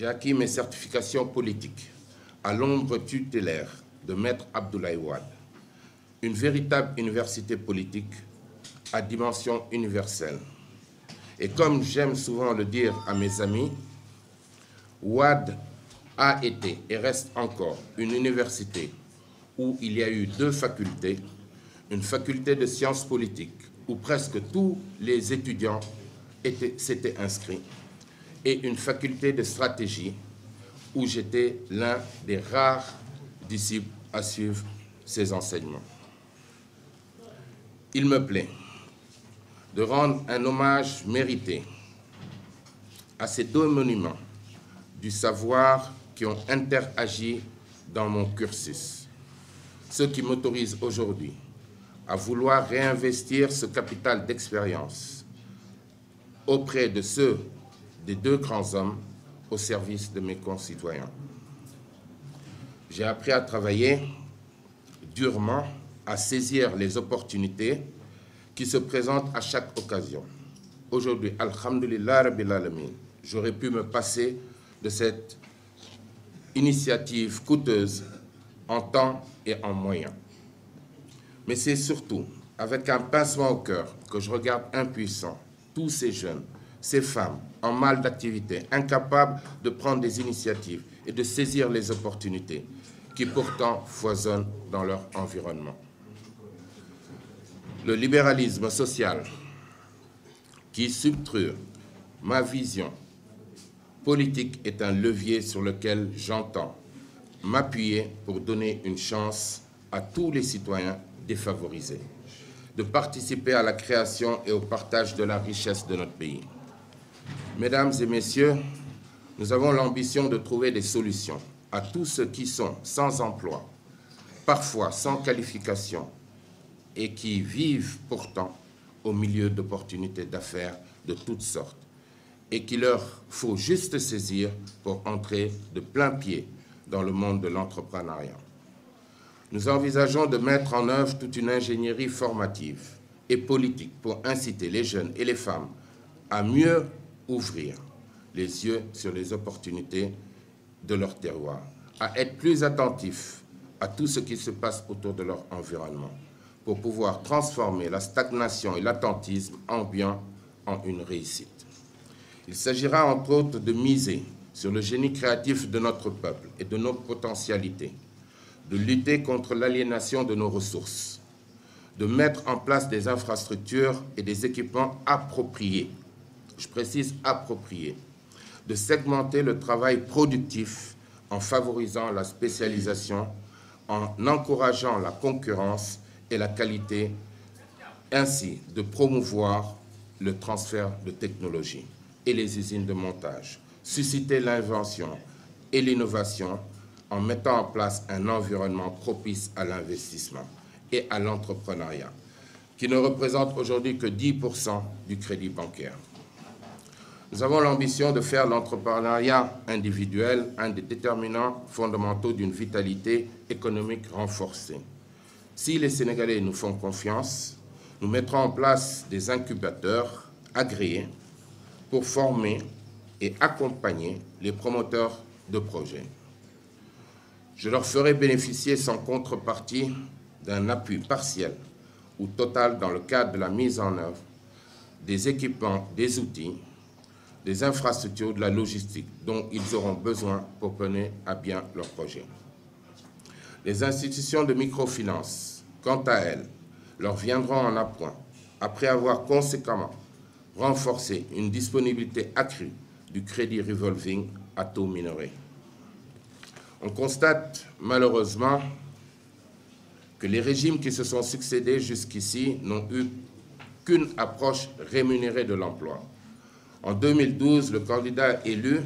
J'ai acquis mes certifications politiques à l'ombre tutélaire de Maître Abdoulaye Wade, une véritable université politique à dimension universelle. Et comme j'aime souvent le dire à mes amis, Wade a été et reste encore une université où il y a eu deux facultés, une faculté de sciences politiques où presque tous les étudiants s'étaient inscrits et une faculté de stratégie où j'étais l'un des rares disciples à suivre ses enseignements. Il me plaît de rendre un hommage mérité à ces deux monuments du savoir qui ont interagi dans mon cursus, ce qui m'autorise aujourd'hui à vouloir réinvestir ce capital d'expérience auprès de ceux des deux grands hommes au service de mes concitoyens. J'ai appris à travailler durement, à saisir les opportunités qui se présentent à chaque occasion. Aujourd'hui, alhamdulillah rabbil alamin, j'aurais pu me passer de cette initiative coûteuse en temps et en moyens. Mais c'est surtout avec un pincement au cœur que je regarde impuissant tous ces jeunes, ces femmes en mal d'activité, incapables de prendre des initiatives et de saisir les opportunités qui pourtant foisonnent dans leur environnement. Le libéralisme social qui subtrue ma vision politique est un levier sur lequel j'entends m'appuyer pour donner une chance à tous les citoyens défavorisés de participer à la création et au partage de la richesse de notre pays. Mesdames et messieurs, nous avons l'ambition de trouver des solutions à tous ceux qui sont sans emploi, parfois sans qualification, et qui vivent pourtant au milieu d'opportunités d'affaires de toutes sortes, et qu'il leur faut juste saisir pour entrer de plein pied dans le monde de l'entrepreneuriat. Nous envisageons de mettre en œuvre toute une ingénierie formative et politique pour inciter les jeunes et les femmes à mieux ouvrir les yeux sur les opportunités de leur terroir, à être plus attentifs à tout ce qui se passe autour de leur environnement, pour pouvoir transformer la stagnation et l'attentisme ambiant en une réussite. Il s'agira entre autres de miser sur le génie créatif de notre peuple et de nos potentialités, de lutter contre l'aliénation de nos ressources, de mettre en place des infrastructures et des équipements appropriés, je précise appropriés, de segmenter le travail productif en favorisant la spécialisation, en encourageant la concurrence et la qualité, ainsi de promouvoir le transfert de technologie et les usines de montage, susciter l'invention et l'innovation en mettant en place un environnement propice à l'investissement et à l'entrepreneuriat, qui ne représente aujourd'hui que 10% du crédit bancaire. Nous avons l'ambition de faire l'entrepreneuriat individuel un des déterminants fondamentaux d'une vitalité économique renforcée. Si les Sénégalais nous font confiance, nous mettrons en place des incubateurs agréés pour former et accompagner les promoteurs de projets. Je leur ferai bénéficier sans contrepartie d'un appui partiel ou total dans le cadre de la mise en œuvre des équipements, des outils, des infrastructures, de la logistique dont ils auront besoin pour mener à bien leurs projets. Les institutions de microfinance, quant à elles, leur viendront en appoint après avoir conséquemment renforcé une disponibilité accrue du crédit revolving à taux minoré. On constate malheureusement que les régimes qui se sont succédés jusqu'ici n'ont eu qu'une approche rémunérée de l'emploi. En 2012, le candidat élu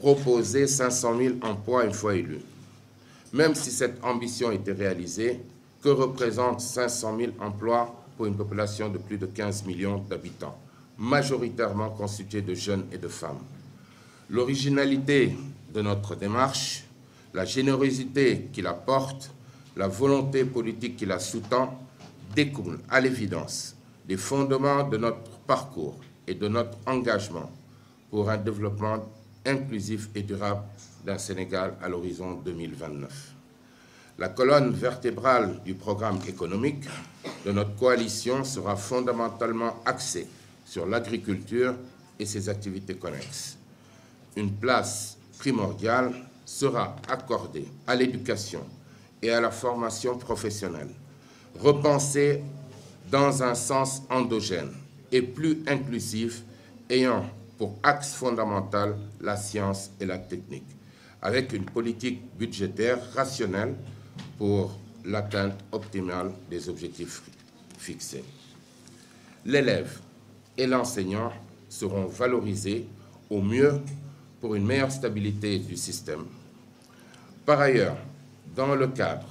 proposait 500 000 emplois une fois élu. Même si cette ambition était réalisée, que représentent 500 000 emplois pour une population de plus de 15 millions d'habitants, majoritairement constituée de jeunes et de femmes? L'originalité de notre démarche, la générosité qui la porte, la volonté politique qui la sous-tend découlent à l'évidence des fondements de notre parcours et de notre engagement pour un développement inclusif et durable d'un Sénégal à l'horizon 2029. La colonne vertébrale du programme économique de notre coalition sera fondamentalement axée sur l'agriculture et ses activités connexes. Une place primordiale sera accordée à l'éducation et à la formation professionnelle, repensée dans un sens endogène et plus inclusif, ayant pour axe fondamental la science et la technique, avec une politique budgétaire rationnelle pour l'atteinte optimale des objectifs fixés. L'élève et l'enseignant seront valorisés au mieux pour une meilleure stabilité du système. Par ailleurs, dans le cadre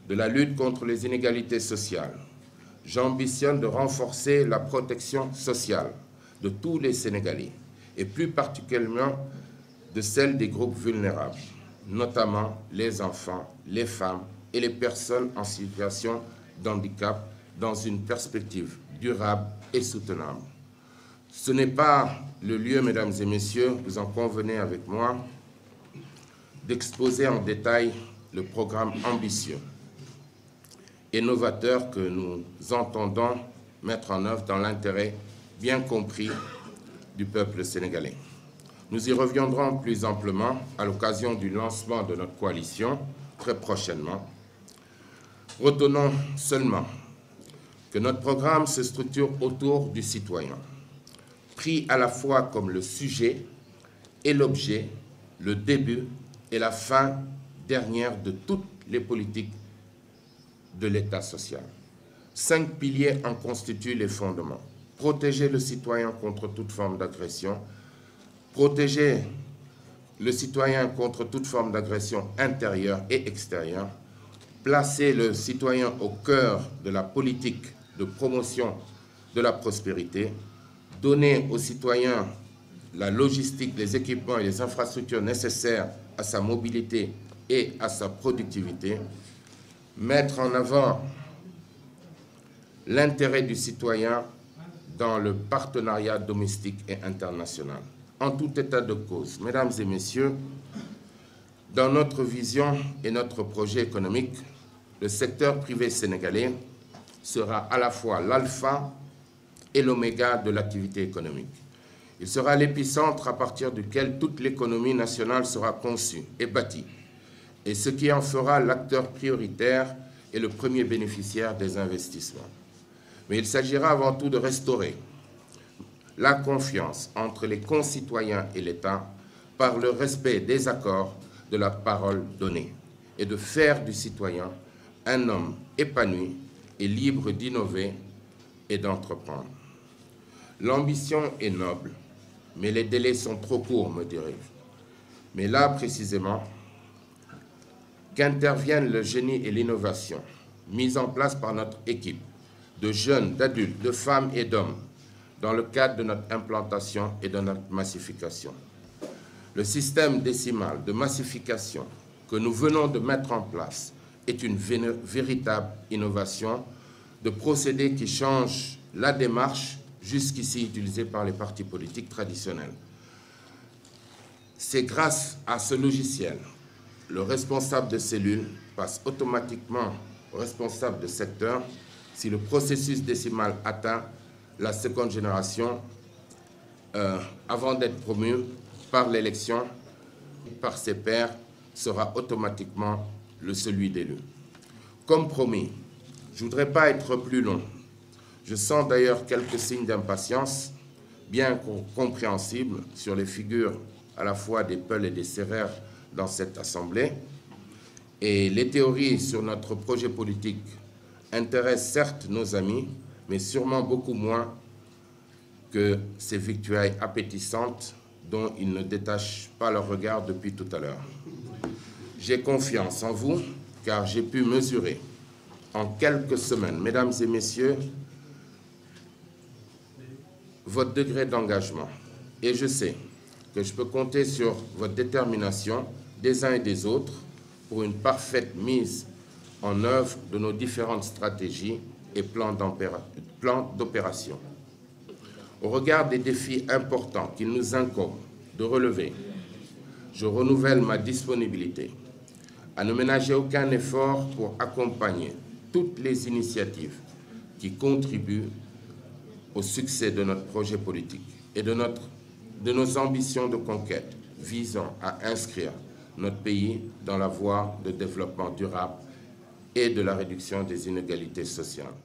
de la lutte contre les inégalités sociales, j'ambitionne de renforcer la protection sociale de tous les Sénégalais, et plus particulièrement de celle des groupes vulnérables, notamment les enfants, les femmes et les personnes en situation de handicap, dans une perspective durable et soutenable. Ce n'est pas le lieu, mesdames et messieurs, vous en convenez avec moi, d'exposer en détail le programme ambitieux et novateur que nous entendons mettre en œuvre dans l'intérêt bien compris du peuple sénégalais. Nous y reviendrons plus amplement à l'occasion du lancement de notre coalition très prochainement. Retenons seulement que notre programme se structure autour du citoyen, pris à la fois comme le sujet et l'objet, le début et la fin dernière de toutes les politiques de l'État social. 5 piliers en constituent les fondements. Protéger le citoyen contre toute forme d'agression, protéger le citoyen contre toute forme d'agression intérieure et extérieure, placer le citoyen au cœur de la politique de promotion de la prospérité, donner aux citoyens la logistique, les équipements et les infrastructures nécessaires à sa mobilité et à sa productivité, mettre en avant l'intérêt du citoyen dans le partenariat domestique et international. En tout état de cause, mesdames et messieurs, dans notre vision et notre projet économique, le secteur privé sénégalais sera à la fois l'alpha et l'oméga de l'activité économique. Il sera l'épicentre à partir duquel toute l'économie nationale sera conçue et bâtie, et ce qui en fera l'acteur prioritaire et le premier bénéficiaire des investissements. Mais il s'agira avant tout de restaurer la confiance entre les concitoyens et l'État par le respect des accords de la parole donnée et de faire du citoyen un homme épanoui et libre d'innover et d'entreprendre. L'ambition est noble, mais les délais sont trop courts, me direz-vous. Mais là, précisément, qu'interviennent le génie et l'innovation mis en place par notre équipe de jeunes, d'adultes, de femmes et d'hommes dans le cadre de notre implantation et de notre massification. Le système décimal de massification que nous venons de mettre en place est une véritable innovation de procédé qui change la démarche jusqu'ici utilisée par les partis politiques traditionnels. C'est grâce à ce logiciel, le responsable de cellule passe automatiquement au responsable de secteur si le processus décimal atteint la seconde génération avant d'être promu par l'élection par ses pairs sera automatiquement celui d'élu. Comme promis, je ne voudrais pas être plus long. Je sens d'ailleurs quelques signes d'impatience, bien compréhensibles, sur les figures à la fois des Peuls et des Sérères dans cette Assemblée. Et les théories sur notre projet politique intéressent certes nos amis, mais sûrement beaucoup moins que ces victuailles appétissantes dont ils ne détachent pas leur regard depuis tout à l'heure. J'ai confiance en vous, car j'ai pu mesurer en quelques semaines, mesdames et messieurs, votre degré d'engagement. Et je sais que je peux compter sur votre détermination des uns et des autres pour une parfaite mise en œuvre de nos différentes stratégies et plans d'opération. Au regard des défis importants qu'il nous incombe de relever je renouvelle ma disponibilité à ne ménager aucun effort pour accompagner toutes les initiatives qui contribuent au succès de notre projet politique et de nos ambitions de conquête visant à inscrire notre pays dans la voie de développement durable et de la réduction des inégalités sociales.